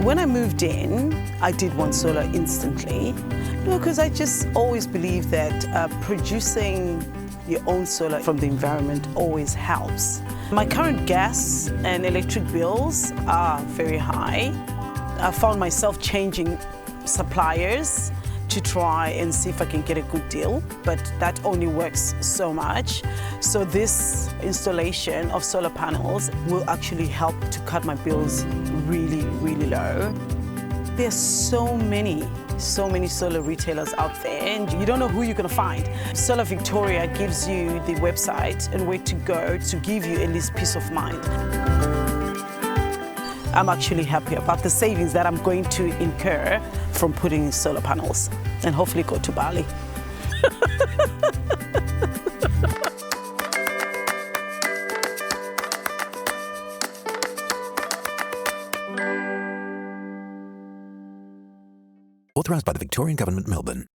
When I moved in, I did want solar instantly, because I just always believe that producing your own solar from the environment always helps. My current gas and electric bills are very high. I found myself changing suppliers to try and see if I can get a good deal, but that only works so much. So this installation of solar panels will actually help to cut my bills really, really low. There's so many solar retailers out there, and you don't know who you're going to find. Solar Victoria gives you the website and where to go to give you at least peace of mind. I'm actually happy about the savings that I'm going to incur from putting in solar panels, and hopefully go to Bali. Authorised by the Victorian Government, Melbourne.